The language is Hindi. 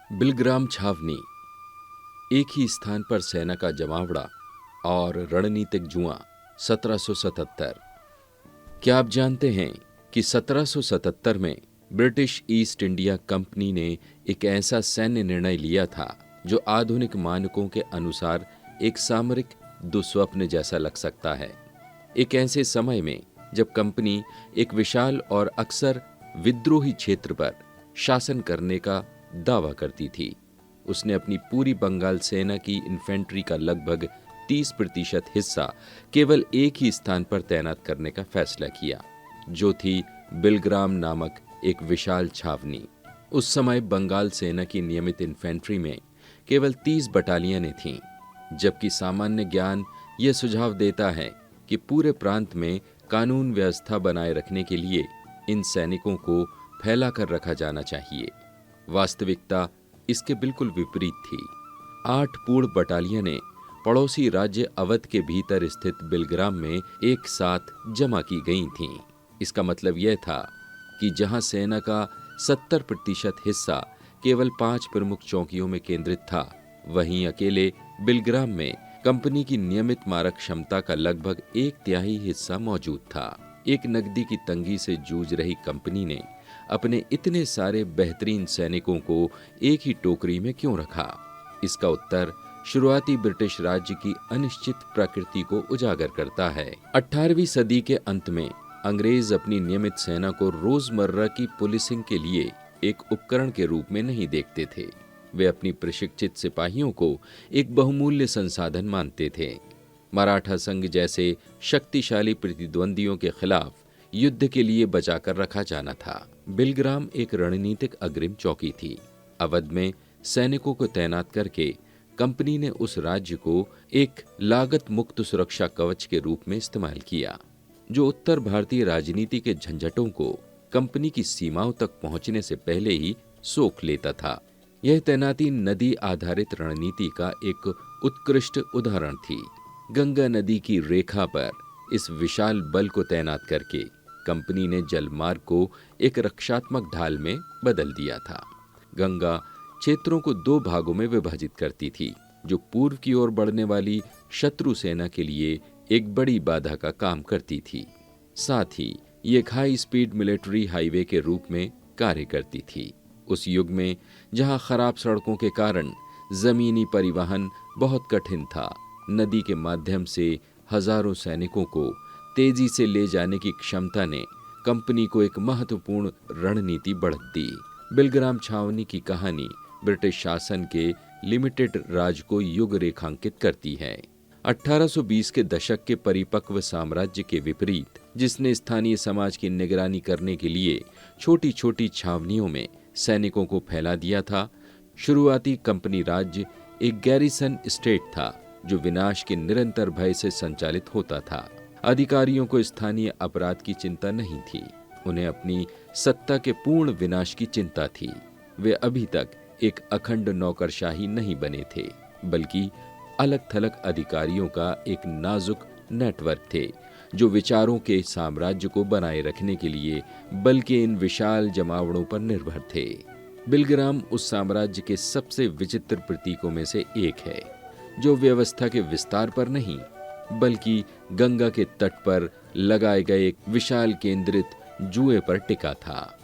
बिलग्राम छावनी, एक ही स्थान पर सेना का जमावड़ा और रणनीतिक जुआ। 1777। क्या आप जानते हैं कि 1777 में ब्रिटिश ईस्ट इंडिया कंपनी ने एक ऐसा सैन्य निर्णय लिया था जो आधुनिक मानकों के अनुसार एक सामरिक दुस्वप्न जैसा लग सकता है। एक ऐसे समय में जब कंपनी एक विशाल और अक्सर विद्रोही क्षेत्र पर शासन करने का दावा करती थी, उसने अपनी पूरी बंगाल सेना की इन्फेंट्री का लगभग 30% हिस्सा केवल एक ही स्थान पर तैनात करने का फैसला किया, जो थी बिलग्राम नामक एक विशाल छावनी। उस समय बंगाल सेना की नियमित इन्फेंट्री में केवल 30 बटालियनें थीं, जबकि सामान्य ज्ञान यह सुझाव देता है कि पूरे प्रांत में कानून व्यवस्था बनाए रखने के लिए इन सैनिकों को फैलाकर रखा जाना चाहिए। वास्तविकता इसके बिल्कुल विपरीत थी। 8 पूर्ण बटालियनें पड़ोसी राज्य अवध के भीतर स्थित बिलग्राम में एक साथ जमा की गई थीं। इसका मतलब यह था कि जहां सेना का 70% हिस्सा केवल 5 प्रमुख चौकियों में केंद्रित था, वहीं अकेले बिलग्राम में कंपनी की नियमित मारक क्षमता का लगभग 1/3 हिस्सा मौजूद था। एक नकदी की तंगी से जूझ रही कंपनी ने अपने इतने सारे बेहतरीन सैनिकों को एक ही टोकरी में क्यों रखा? इसका उत्तर शुरुआती ब्रिटिश राज्य की अनिश्चित प्रकृति को उजागर करता है। 18वीं सदी के अंत में अंग्रेज अपनी नियमित सेना को रोजमर्रा की पुलिसिंग के लिए एक उपकरण के रूप में नहीं देखते थे। वे अपनी प्रशिक्षित सिपाहियों को एक बहुमूल्य संसाधन मानते थे। मराठा संघ जैसे शक्तिशाली प्रतिद्वंदियों के खिलाफ युद्ध के लिए बचाकर रखा जाना था। बिलग्राम एक रणनीतिक अग्रिम चौकी थी। अवध में सैनिकों को तैनात करके कंपनी ने उस राज्य को एक लागत मुक्त सुरक्षा कवच के रूप में इस्तेमाल किया, जो उत्तर भारतीय राजनीति के झंझटों को कंपनी की सीमाओं तक पहुंचने से पहले ही सोख लेता था। यह तैनाती नदी आधारित रणनीति का एक उत्कृष्ट उदाहरण थी। गंगा नदी की रेखा पर इस विशाल बल को तैनात करके कंपनी ने जलमार्ग को एक रक्षात्मक ढाल में बदल दिया था। गंगा क्षेत्रों को 2 भागों में विभाजित करती थी, जो पूर्व की ओर बढ़ने वाली शत्रु सेना के लिए एक बड़ी बाधा का काम करती थी। साथ ही ये एक हाई स्पीड मिलिट्री हाईवे के रूप में कार्य करती थी। उस युग में जहां खराब सड़कों के कारण जमीनी परिवहन बहुत कठिन था, नदी के माध्यम से हजारों सैनिकों को तेजी से ले जाने की क्षमता ने कंपनी को एक महत्वपूर्ण रणनीति बढ़त दी। बिलग्राम छावनी की कहानी ब्रिटिश शासन के लिमिटेड राज को युग रेखांकित करती है। 1820 के दशक के परिपक्व साम्राज्य के विपरीत, जिसने स्थानीय समाज की निगरानी करने के लिए छोटी छोटी छावनियों में सैनिकों को फैला दिया था, शुरुआती कंपनी राज्य एक गैरिसन स्टेट था जो विनाश के निरंतर भय से संचालित होता था। अधिकारियों को स्थानीय अपराध की चिंता नहीं थी, उन्हें अपनी सत्ता के पूर्ण विनाश की चिंता थी। वे अभी तक एक अखंड नौकरशाही नहीं बने थे, बल्कि अलग थलग अधिकारियों का एक नाजुक नेटवर्क थे, जो विचारों के साम्राज्य को बनाए रखने के लिए बल के इन विशाल जमावड़ों पर निर्भर थे। बिलग्राम उस साम्राज्य के सबसे विचित्र प्रतीकों में से एक है, जो व्यवस्था के विस्तार पर नहीं, बल्कि गंगा के तट पर लगाए गए एक विशाल केंद्रित जुए पर टिका था।